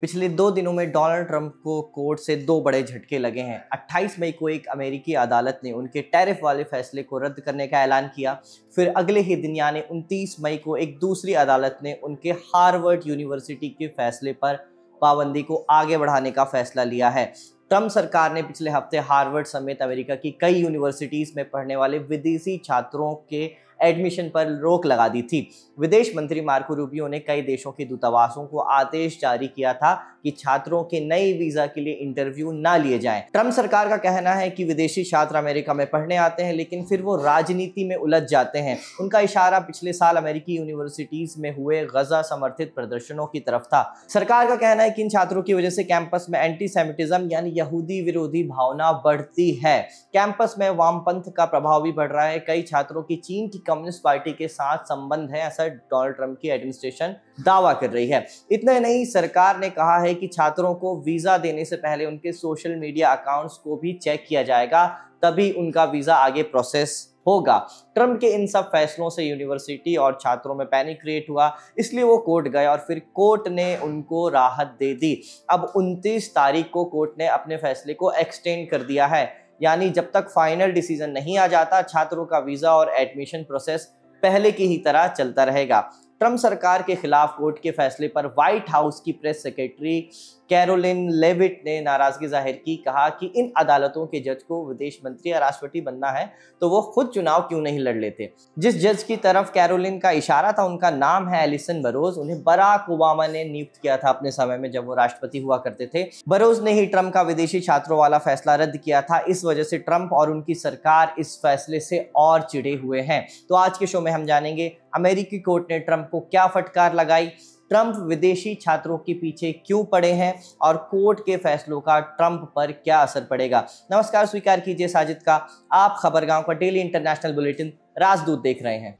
पिछले 2 दिनों में डोनाल्ड ट्रंप को कोर्ट से दो बड़े झटके लगे हैं। 28 मई को एक अमेरिकी अदालत ने उनके टैरिफ वाले फैसले को रद्द करने का ऐलान किया। फिर अगले ही दिन यानी 29 मई को एक दूसरी अदालत ने उनके हार्वर्ड यूनिवर्सिटी के फैसले पर पाबंदी को आगे बढ़ाने का फैसला लिया है। ट्रंप सरकार ने पिछले हफ्ते हार्वर्ड समेत अमेरिका की कई यूनिवर्सिटीज में पढ़ने वाले विदेशी छात्रों के एडमिशन पर रोक लगा दी थी। विदेश मंत्री मार्को रूबियो ने कई देशों के दूतावासों को आदेश जारी किया था कि छात्रों के नए वीजा के लिए इंटरव्यू ना लिए जाएं। ट्रंप सरकार का कहना है कि विदेशी छात्र अमेरिका में पढ़ने आते हैं लेकिन फिर वो राजनीति में उलझ जाते हैं। उनका इशारा पिछले साल अमेरिकी यूनिवर्सिटीज में हुए गजा समर्थित प्रदर्शनों की तरफ था। सरकार का कहना है कि इन छात्रों की वजह से कैंपस में एंटीसेमिटिज्म यानी यहूदी विरोधी भावना बढ़ती है। कैंपस में वामपंथ का प्रभाव भी बढ़ रहा है। कई छात्रों की चीन की कम्युनिस्ट पार्टी के साथ संबंध है, ऐसा डोनाल्ड ट्रंप की एडमिनिस्ट्रेशन दावा कर रही है। इतना नहीं, सरकार ने कहा है कि छात्रों को वीजा देने से पहले उनके सोशल मीडिया अकाउंट्स को भी चेक किया जाएगा, तभी उनका वीजा आगे प्रोसेस होगा। ट्रंप के इन सब फैसलों से यूनिवर्सिटी और छात्रों में पैनिक क्रिएट हुआ, इसलिए वो कोर्ट गए और फिर कोर्ट ने उनको राहत दे दी। अब 29 तारीख को कोर्ट ने अपने फैसले को एक्सटेंड कर दिया है, यानी जब तक फाइनल डिसीजन नहीं आ जाता छात्रों का वीजा और एडमिशन प्रोसेस पहले की ही तरह चलता रहेगा। ट्रंप सरकार के खिलाफ कोर्ट के फैसले पर व्हाइट हाउस की प्रेस सेक्रेटरी कैरोलिन लेविट ने नाराजगी जाहिर की। कहा कि इन अदालतों के जज को विदेश मंत्री या राष्ट्रपति बनना है तो वो खुद चुनाव क्यों नहीं लड़ लेते। जिस जज की तरफ कैरोलिन का इशारा था उनका नाम है एलिसन बरोज। उन्हें बराक ओबामा ने नियुक्त किया था अपने समय में जब वो राष्ट्रपति हुआ करते थे। बरोज ने ही ट्रंप का विदेशी छात्रों वाला फैसला रद्द किया था। इस वजह से ट्रंप और उनकी सरकार इस फैसले से और चिढ़े हुए हैं। तो आज के शो में हम जानेंगे अमेरिकी कोर्ट ने ट्रंप को क्या फटकार लगाई, ट्रंप विदेशी छात्रों के पीछे क्यों पड़े हैं और कोर्ट के फैसलों का ट्रंप पर क्या असर पड़ेगा। नमस्कार, स्वीकार कीजिए साजिद का। आप खबरगांव का डेली इंटरनेशनल बुलेटिन राजदूत देख रहे हैं।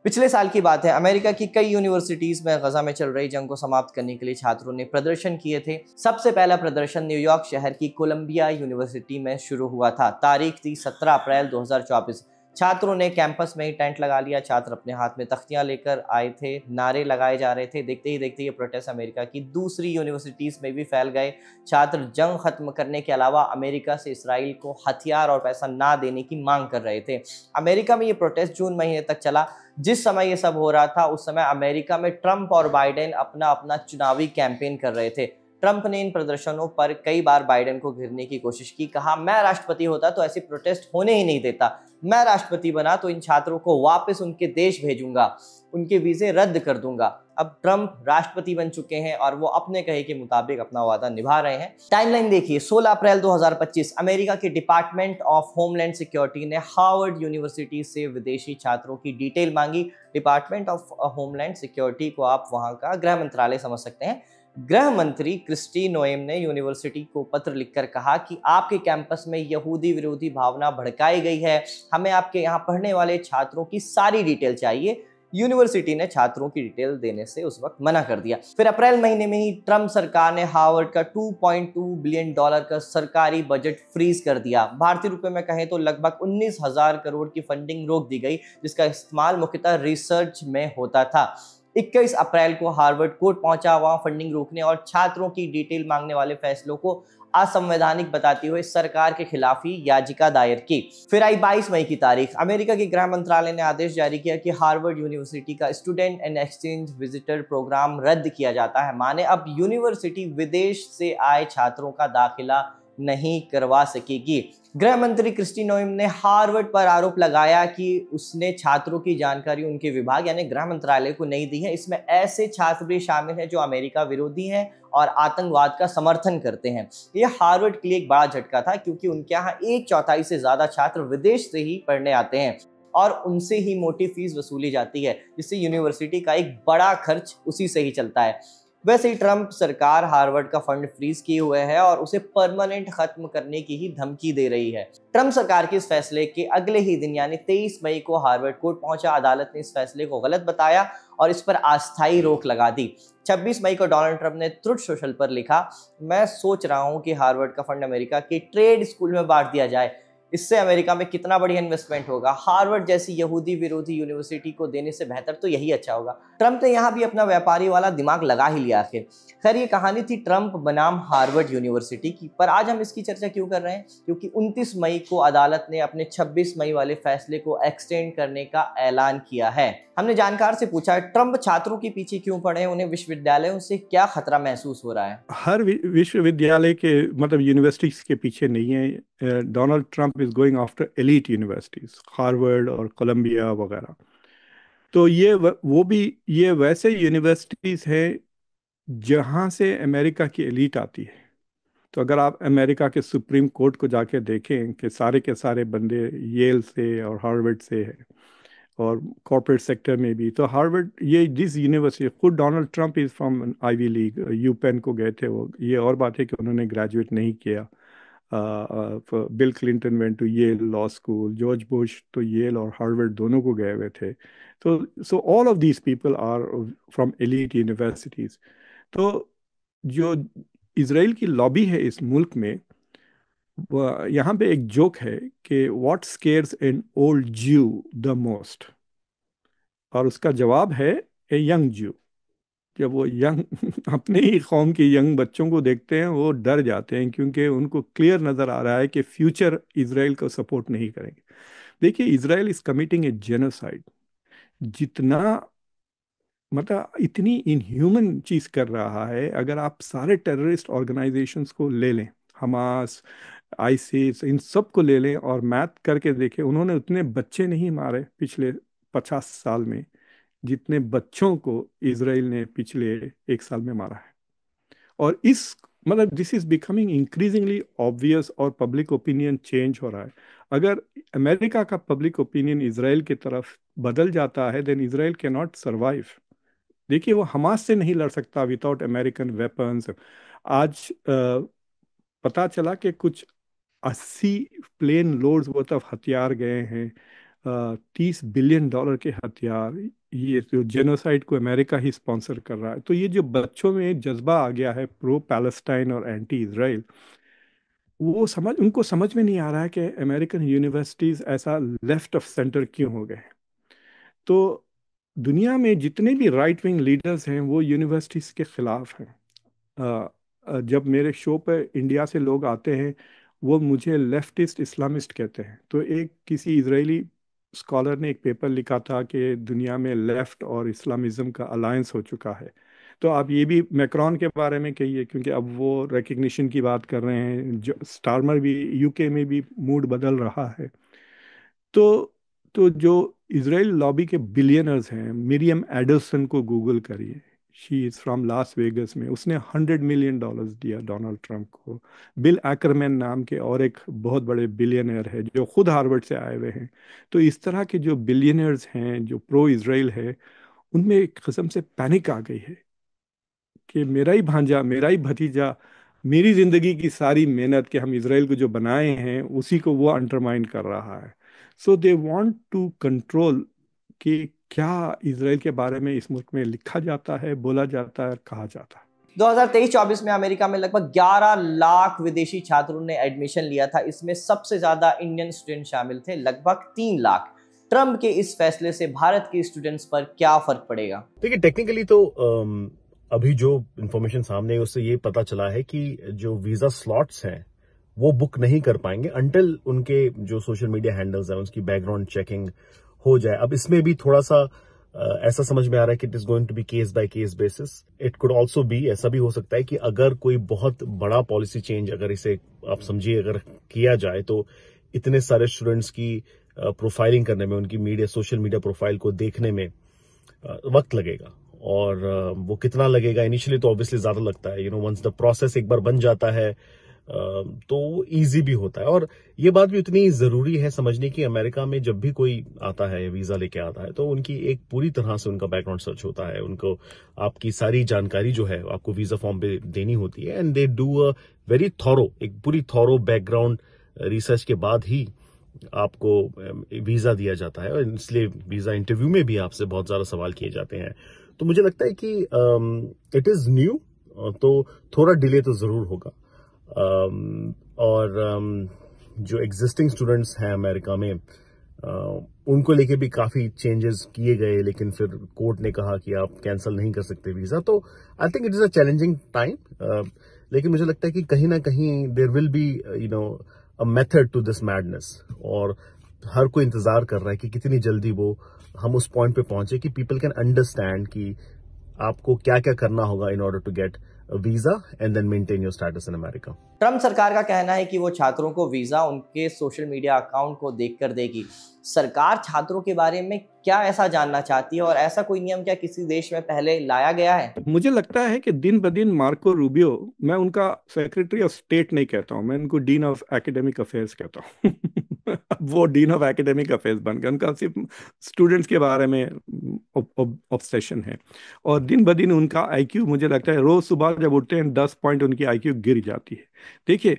पिछले साल की बात है, अमेरिका की कई यूनिवर्सिटीज में गजा में चल रही जंग को समाप्त करने के लिए छात्रों ने प्रदर्शन किए थे। सबसे पहला प्रदर्शन न्यूयॉर्क शहर की कोलंबिया यूनिवर्सिटी में शुरू हुआ था। तारीख थी 17 अप्रैल 2024। छात्रों ने कैंपस में ही टेंट लगा लिया। छात्र अपने हाथ में तख्तियां लेकर आए थे, नारे लगाए जा रहे थे। देखते ही देखते ये प्रोटेस्ट अमेरिका की दूसरी यूनिवर्सिटीज में भी फैल गए। छात्र जंग खत्म करने के अलावा अमेरिका से इसराइल को हथियार और पैसा ना देने की मांग कर रहे थे। अमेरिका में ये प्रोटेस्ट जून महीने तक चला। जिस समय ये सब हो रहा था उस समय अमेरिका में ट्रंप और बाइडेन अपना अपना चुनावी कैंपेन कर रहे थे। ट्रंप ने इन प्रदर्शनों पर कई बार बाइडेन को घेरने की कोशिश की। कहा, मैं राष्ट्रपति होता तो ऐसी प्रोटेस्ट होने ही नहीं देता। मैं राष्ट्रपति बना तो इन छात्रों को वापस उनके देश भेजूंगा, उनके वीजे रद्द कर दूंगा। अब ट्रंप राष्ट्रपति बन चुके हैं और वो अपने कहे के मुताबिक अपना वादा निभा रहे हैं। टाइमलाइन देखिए, 16 अप्रैल 2025 अमेरिका के डिपार्टमेंट ऑफ होमलैंड सिक्योरिटी ने हार्वर्ड यूनिवर्सिटी से विदेशी छात्रों की डिटेल मांगी। डिपार्टमेंट ऑफ होमलैंड सिक्योरिटी को आप वहां का गृह मंत्रालय समझ सकते हैं। गृह मंत्री क्रिस्टी नोएम ने यूनिवर्सिटी को पत्र लिखकर कहा कि आपके कैंपस में यहूदी विरोधी भावना भड़काई गई है। हमें आपके यहाँ पढ़ने वाले छात्रों की सारी डिटेल चाहिए। यूनिवर्सिटी ने छात्रों की डिटेल देने से उस वक्त मना कर दिया। फिर अप्रैल महीने में ही ट्रंप सरकार ने हार्वर्ड का $2.2 बिलियन का सरकारी बजट फ्रीज कर दिया। भारतीय रुपए में कहें तो लगभग 19,000 करोड़ की फंडिंग रोक दी गई, जिसका इस्तेमाल मुख्यतः रिसर्च में होता था। 21 अप्रैल को हार्वर्ड कोर्ट पहुंचा, वहां फंडिंग रोकने और छात्रों की डिटेल मांगने वाले फैसलों को असंवैधानिक बताते हुए सरकार के खिलाफ ही याचिका दायर की। फिर आई 22 मई की तारीख। अमेरिका के गृह मंत्रालय ने आदेश जारी किया कि हार्वर्ड यूनिवर्सिटी का student and exchange visitor programme रद्द किया जाता है। माने अब यूनिवर्सिटी विदेश से आए छात्रों का दाखिला नहीं करवा सकेगी। गृह मंत्री क्रिस्टी नोएम ने हार्वर्ड पर आरोप लगाया कि उसने छात्रों की जानकारी उनके विभाग यानी गृह मंत्रालय को नहीं दी है। इसमें ऐसे छात्र भी शामिल हैं जो अमेरिका विरोधी हैं और आतंकवाद का समर्थन करते हैं। यह हार्वर्ड के लिए एक बड़ा झटका था, क्योंकि उनके यहाँ 1/4 से ज्यादा छात्र विदेश से ही पढ़ने आते हैं और उनसे ही मोटी फीस वसूली जाती है, जिससे यूनिवर्सिटी का एक बड़ा खर्च उसी से ही चलता है। वैसे ही ट्रंप सरकार हार्वर्ड का फंड फ्रीज किए हुए है और उसे परमानेंट खत्म करने की ही धमकी दे रही है। ट्रंप सरकार के इस फैसले के अगले ही दिन यानी 23 मई को हार्वर्ड कोर्ट पहुंचा। अदालत ने इस फैसले को गलत बताया और इस पर अस्थायी रोक लगा दी। 26 मई को डोनाल्ड ट्रंप ने ट्रुथ सोशल पर लिखा, मैं सोच रहा हूं कि हार्वर्ड का फंड अमेरिका के ट्रेड स्कूल में बांट दिया जाए। इससे अमेरिका में कितना बढ़िया इन्वेस्टमेंट होगा। हार्वर्ड जैसी यहूदी विरोधी यूनिवर्सिटी को देने से बेहतर तो यही अच्छा होगा। ट्रंप ने यहाँ भी अपना व्यापारी वाला दिमाग लगा ही लिया आखिर। खैर ये कहानी थी ट्रंप बनाम हार्वर्ड यूनिवर्सिटी की, पर आज हम इसकी चर्चा क्यों कर रहे हैं? क्योंकि 29 मई को अदालत ने अपने 26 मई वाले फैसले को एक्सटेंड करने का ऐलान किया है। हमने जानकार से पूछा ट्रंप छात्रों के पीछे क्यों पड़े, उन्हें विश्वविद्यालयों से क्या खतरा महसूस हो रहा है। हर विश्वविद्यालय के मतलब यूनिवर्सिटीज के पीछे नहीं है। Donald Trump is going after elite universities, Harvard और कोलंबिया वगैरह। तो वो भी ये वैसे यूनिवर्सिटीज हैं जहाँ से अमेरिका की एलीट आती है। तो अगर आप अमेरिका के सुप्रीम कोर्ट को जाके देखें कि सारे के सारे बंदे येल से और हार्वर्ड से हैं, और कॉर्पोरेट सेक्टर में भी, तो हार्वर्ड ये जिस यूनिवर्सिटी, खुद Donald Trump is from Ivy League, UPenn को गए थे वो। ये और बात है कि उन्होंने ग्रेजुएट नहीं किया। Bill Clinton went to Yale law school, George Bush तो येल और हार्वर्ड दोनों को गए हुए थे। तो so all of these people are from elite universities. तो जो इसराइल की लॉबी है इस मुल्क में, यहाँ पे एक जोक है कि व्हाट स्केयर्स एन ओल्ड ज्यू द मोस्ट, और उसका जवाब है ए यंग ज्यू। जब वो यंग अपने ही कौम के यंग बच्चों को देखते हैं वो डर जाते हैं, क्योंकि उनको क्लियर नज़र आ रहा है कि फ्यूचर इसराइल को सपोर्ट नहीं करेंगे। देखिए, Israel is committing A genocide. जितना मतलब इतनी इनह्यूमन चीज़ कर रहा है। अगर आप सारे टेररिस्ट ऑर्गेनाइजेशंस को ले लें, हमास, आईसिस, इन सब को ले लें और मैथ करके देखें, उन्होंने उतने बच्चे नहीं मारे पिछले 50 साल में जितने बच्चों को इसराइल ने पिछले 1 साल में मारा है। और इस मतलब this is becoming increasingly obvious, और पब्लिक ओपिनियन चेंज हो रहा है। अगर अमेरिका का पब्लिक ओपिनियन इसराइल की तरफ बदल जाता है, then Israel can not survive. देखिए, वो हमास से नहीं लड़ सकता विदाउट अमेरिकन वेपन्स। आज पता चला कि कुछ 80 प्लेन लोड्स वर्थ ऑफ हथियार गए हैं, $30 बिलियन के हथियार। ये जो जेनोसाइड को अमेरिका ही स्पॉन्सर कर रहा है। तो ये जो बच्चों में जज्बा आ गया है प्रो पैलेस्टाइन और एंटी इसराइल, वो उनको समझ में नहीं आ रहा है कि अमेरिकन यूनिवर्सिटीज़ ऐसा लेफ्ट ऑफ सेंटर क्यों हो गए। तो दुनिया में जितने भी राइट विंग लीडर्स हैं वो यूनिवर्सिटीज़ के ख़िलाफ़ हैं। जब मेरे शो पर इंडिया से लोग आते हैं, वो मुझे लेफ्टिस्ट इस्लामिस्ट कहते हैं। तो एक किसी इजरायली स्कॉलर ने एक पेपर लिखा था कि दुनिया में लेफ्ट और इस्लामिज़म का अलायंस हो चुका है। तो आप ये भी मैक्रॉन के बारे में कहिए, क्योंकि अब वो रिकग्निशन की बात कर रहे हैं। जो स्टारमर भी यूके में भी मूड बदल रहा है। तो जो इसराइल लॉबी के बिलियनर्स हैं, मिरियम एडल्सन को गूगल करिए, she is from Las Vegas में। उसने $100 मिलियन दिया डोनाल्ड ट्रंप को। बिल एक्करमैन नाम के और एक बहुत बड़े बिलियनर है जो खुद हार्वर्ड से आए हुए हैं। तो इस तरह के जो बिलियनर्स हैं जो प्रो इसराइल है, उनमें एक किस्म से पैनिक आ गई है कि मेरा ही भांजा, मेरा ही भतीजा, मेरी जिंदगी की सारी मेहनत कि हम इसराइल को जो बनाए हैं उसी को वो अंडरमाइन कर रहा है। सो दे वांट टू कंट्रोल कि क्या इसराइल के बारे में इस मुल्क में लिखा जाता है, बोला जाता है, कहा जाता है। 2023-24 में अमेरिका में लगभग 11 लाख विदेशी छात्रों ने एडमिशन लिया था। इसमें सबसे ज्यादा इंडियन स्टूडेंट शामिल थे, लगभग 3 लाख। ट्रंप के इस फैसले से भारत के स्टूडेंट्स पर क्या फर्क पड़ेगा? देखिए, टेक्निकली तो अभी जो इंफॉर्मेशन सामने है उससे ये पता चला है कि जो वीजा स्लॉट्स हैं वो बुक नहीं कर पाएंगे अंटिल उनके जो सोशल मीडिया हैंडल्स हैं उसकी बैकग्राउंड चेकिंग हो जाए। अब इसमें भी थोड़ा सा ऐसा समझ में आ रहा है कि it is going to be case by case basis. It could also be, ऐसा भी हो सकता है कि अगर कोई बहुत बड़ा पॉलिसी चेंज, अगर इसे आप समझिए अगर किया जाए, तो इतने सारे स्टूडेंट्स की प्रोफाइलिंग करने में, उनकी सोशल मीडिया प्रोफाइल को देखने में वक्त लगेगा। और वो कितना लगेगा, इनिशियली तो ऑब्वियसली ज्यादा लगता है। वंस द प्रोसेस एक बार बन जाता है, तो इजी भी होता है। और ये बात भी उतनी जरूरी है समझने की, अमेरिका में जब भी कोई आता है वीजा लेके आता है तो उनकी एक पूरी तरह से उनका बैकग्राउंड सर्च होता है। उनको आपकी सारी जानकारी जो है आपको वीजा फॉर्म पे देनी होती है, and they do a very thorough, एक पूरी थॉरो बैकग्राउंड रिसर्च के बाद ही आपको वीजा दिया जाता है। और इसलिए वीजा इंटरव्यू में भी आपसे बहुत ज्यादा सवाल किए जाते हैं। तो मुझे लगता है कि इट इज न्यू, तो थोड़ा डिले तो जरूर होगा। और जो एग्जिस्टिंग स्टूडेंट्स हैं अमेरिका में, उनको लेके भी काफी चेंजेस किए गए, लेकिन फिर कोर्ट ने कहा कि आप कैंसिल नहीं कर सकते वीजा। तो I think it is a challenging time, लेकिन मुझे लगता है कि कहीं ना कहीं there will be a method to this madness. और हर कोई इंतजार कर रहा है कि कितनी जल्दी वो हम उस पॉइंट पे पहुंचे कि पीपल कैन अंडरस्टैंड कि आपको क्या क्या करना होगा in order to get visa and then maintain your status in America. Trump सरकार का कहना है कि वो छात्रों को वीजा उनके सोशल मीडिया अकाउंट को देखकर देगी। सरकार छात्रों के बारे में क्या ऐसा जानना चाहती है, और ऐसा कोई नियम क्या किसी देश में पहले लाया गया है? मुझे लगता है कि दिन ब दिन मार्को रूबियो, मैं उनका सेक्रेटरी ऑफ स्टेट नहीं कहता हूँ, मैं उनको डीन ऑफ एकेडमिक अफेयर्स कहता हूँ। अब वो डीन ऑफ एकेडमिक अफेयर्स बन गए, उनका सिर्फ स्टूडेंट्स के बारे में ऑब्सेशन है। और दिन ब दिन उनका आईक्यू, मुझे लगता है रोज सुबह जब उठते हैं 10 पॉइंट उनकी आईक्यू गिर जाती है। देखिए,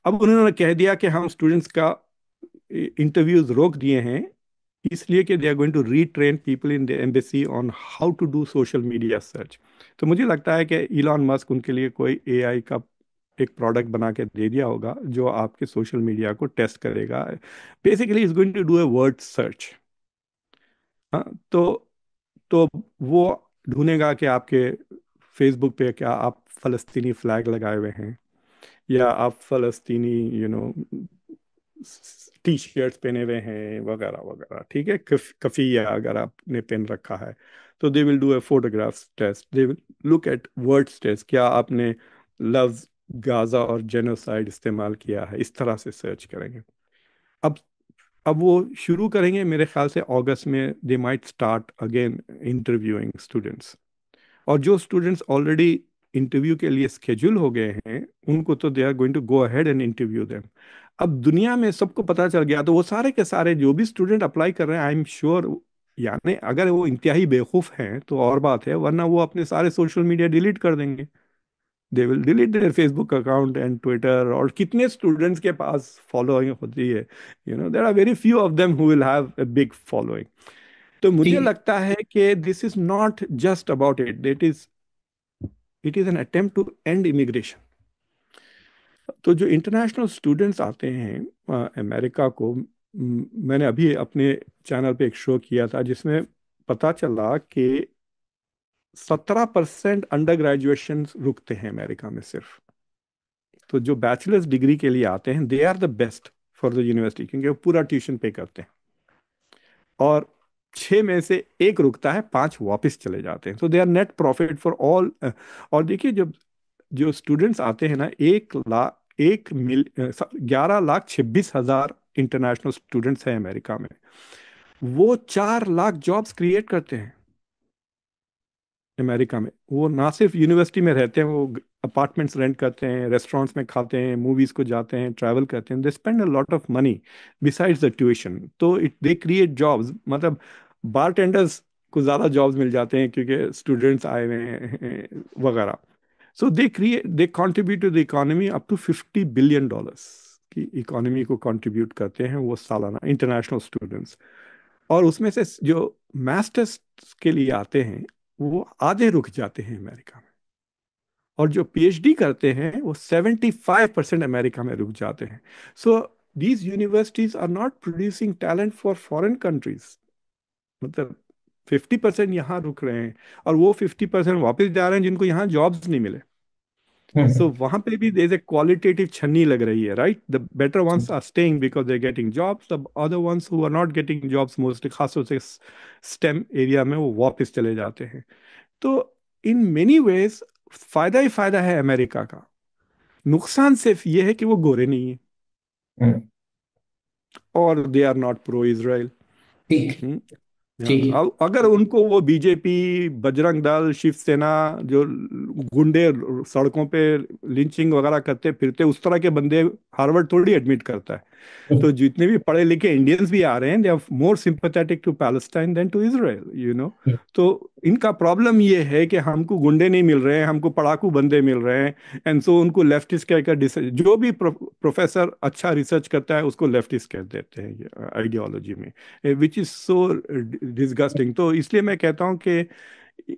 अब उन्होंने कह दिया कि हम स्टूडेंट्स का इंटरव्यूज रोक दिए हैं, इसलिए कि they are going to retrain people in the embassy on how to do social media search. तो मुझे लगता है कि इलॉन मस्क उनके लिए कोई एआई का एक प्रोडक्ट बना के दे दिया होगा जो आपके सोशल मीडिया को टेस्ट करेगा। Basically is going to do a word search. हाँ, तो वो ढूंढेगा कि आपके फेसबुक पे क्या आप फलस्तीनी फ्लैग लगाए हुए हैं, या आप फलस्तीनी टी शर्ट्स पहने हुए हैं वगैरह वगैरह। ठीक है, कफिया अगर आपने पहन रखा है तो they will do a photographs test, they will look at words test, क्या आपने लफ्ज गाजा और जेनोसाइड इस्तेमाल किया है, इस तरह से सर्च करेंगे। अब अब वो शुरू करेंगे मेरे ख्याल से अगस्त में, they might start again interviewing students. और जो स्टूडेंट्स ऑलरेडी इंटरव्यू के लिए स्केड्यूल हो गए हैं उनको तो they are going to go ahead and interview them. अब दुनिया में सबको पता चल गया, तो वो सारे के सारे जो भी स्टूडेंट अप्लाई कर रहे हैं, आई एम श्योर, यानी अगर वो इंतहाई बेवकूफ़ हैं तो और बात है, वरना वो अपने सारे सोशल मीडिया डिलीट कर देंगे। They will delete their Facebook account and Twitter. और कितने स्टूडेंट्स के पास फॉलोइंग होती है, there are very few of them who will have a big following. तो मुझे ठीक। लगता है कि this is not just about it, it is an attempt to end immigration. तो जो इंटरनेशनल स्टूडेंट्स आते हैं अमेरिका को, मैंने अभी अपने चैनल पे एक शो किया था जिसमें पता चला कि 17% अंडर ग्रेजुएशन रुकते हैं अमेरिका में सिर्फ। तो जो बैचलर्स डिग्री के लिए आते हैं they are the best for the university, क्योंकि वो पूरा ट्यूशन पे करते हैं। और 6 में से 1 रुकता है, 5 वापस चले जाते हैं। तो they are net profit for all. और देखिए, जब जो स्टूडेंट्स आते हैं ना, 11,26,000 इंटरनेशनल स्टूडेंट्स हैं अमेरिका में, वो 4 लाख जॉब्स क्रिएट करते हैं अमेरिका में। वो ना सिर्फ यूनिवर्सिटी में रहते हैं, वो अपार्टमेंट्स रेंट करते हैं, रेस्टोरेंट्स में खाते हैं, मूवीज को जाते हैं, ट्रैवल करते हैं। They spend a lot of money besides the tuition. तो इट दे क्रिएट जॉब्स, मतलब बारटेंडर्स को ज़्यादा जॉब्स मिल जाते हैं क्योंकि स्टूडेंट्स आए हुए हैं वगैरह। So they contribute to the economy up to $50 billion की इकोनॉमी को कंट्रीब्यूट करते हैं वो सालाना, इंटरनेशनल स्टूडेंट्स। और उसमें से जो मास्टर्स के लिए आते हैं वो आधे रुक जाते हैं अमेरिका में। और जो पीएचडी करते हैं वो 75% अमेरिका में रुक जाते हैं। So these universities are not producing talent for foreign countries. मतलब 50% यहाँ रुक रहे हैं और वो 50% वापस जा रहे हैं जिनको यहाँ जॉब्स नहीं मिले। सो वहां पे भी देयर इज ए क्वालिटेटिव छन्नी लग रही है, right? The better ones are staying because they are getting jobs, the other ones who are not getting jobs, mostly खासतौर से स्टेम एरिया में, वो वापस चले जाते हैं। तो इन मेनी वेज फायदा ही फायदा है अमेरिका का। नुकसान सिर्फ ये है कि वो गोरे नहीं है और they are not pro Israel. ठीक। ठीक है। अब अगर उनको वो बीजेपी, बजरंग दल, शिवसेना, जो गुंडे सड़कों पे लिंचिंग वगैरह करते फिरते, उस तरह के बंदे हार्वर्ड थोड़ी एडमिट करता है। तो जितने भी पढ़े लिखे इंडियंस भी आ रहे हैं, they are more sympathetic to Palestine than to Israel, you know. तो इनका प्रॉब्लम ये है कि हमको गुंडे नहीं मिल रहे हैं, हमको पढ़ाकू बंदे मिल रहे हैं, एंड सो उनको लेफ्टिस्ट कहकर जो भी प्रोफेसर अच्छा रिसर्च करता है उसको लेफ्टिस्ट कह देते हैं आइडियोलॉजी में, विच इज सो डिसगस्टिंग। तो इसलिए मैं कहता हूँ कि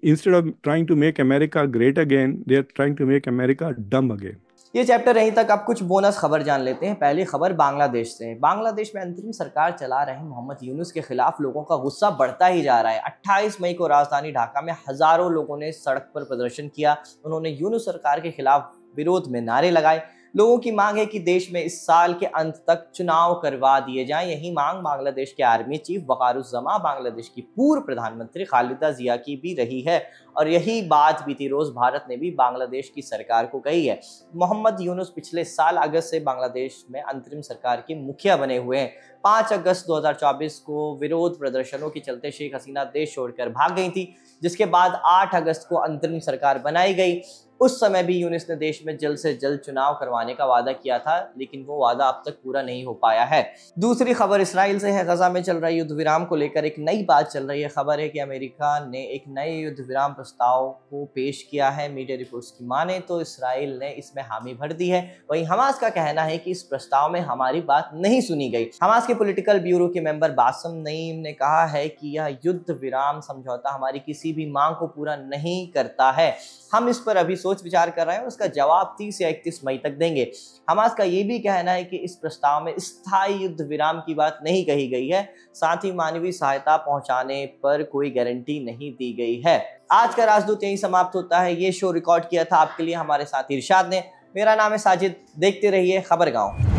instead of trying to make America great again, they are trying to make America dumb again. ये चैप्टर यहीं तक। अब कुछ बोनस खबर जान लेते हैं। पहली खबर बांग्लादेश से। बांग्लादेश में अंतरिम सरकार चला रहे मोहम्मद यूनुस के खिलाफ लोगों का गुस्सा बढ़ता ही जा रहा है। 28 मई को राजधानी ढाका में हजारों लोगों ने सड़क पर प्रदर्शन किया। उन्होंने यूनुस सरकार के खिलाफ विरोध में नारे लगाए। लोगों की मांग है कि देश में इस साल के अंत तक चुनाव करवा दिए जाएं। यही मांग बांग्लादेश के आर्मी चीफ वकारुज्जमा, बांग्लादेश की पूर्व प्रधानमंत्री खालिदा जिया की भी रही है, और यही बात बीती रोज भारत ने भी बांग्लादेश की सरकार को कही है। मोहम्मद यूनुस पिछले साल अगस्त से बांग्लादेश में अंतरिम सरकार के मुखिया बने हुए हैं। 5 अगस्त 2024 को विरोध प्रदर्शनों के चलते शेख हसीना देश छोड़कर भाग गई थी, जिसके बाद 8 अगस्त को अंतरिम सरकार बनाई गई। उस समय भी यूनुस ने देश में जल्द से जल्द चुनाव करवाने का वादा किया था, लेकिन वो वादा अब तक पूरा नहीं हो पाया है। दूसरी खबर इसराइल से है। गजा में चल रहे युद्ध विराम को लेकर एक नई बात चल रही है। खबर है कि अमेरिका ने एक नए युद्ध विराम प्रस्ताव को पेश किया है। मीडिया रिपोर्ट्स की माने तो इसराइल ने इसमें हामी भर दी है। वहीं हमास का कहना है कि इस प्रस्ताव में हमारी बात नहीं सुनी गई। हमास के पॉलिटिकल ब्यूरो के मेंबर बासम नईम ने कहा है कि यह युद्ध विराम समझौता हमारी किसी भी मांग को पूरा नहीं करता है। हम इस पर अभी सोच विचार कर रहे हैं, उसका जवाब 30 या 31 मई तक देंगे। हमास का यह भी कहना है कि इस प्रस्ताव में स्थायी युद्ध विराम की बात नहीं कही गई है, साथ ही मानवीय सहायता पहुंचाने पर कोई गारंटी नहीं दी गई है। आज का राजदूत यहीं समाप्त होता है। ये शो रिकॉर्ड किया था आपके लिए हमारे साथी इरशाद ने। मेरा नाम है साजिद। देखते रहिए खबरगांव।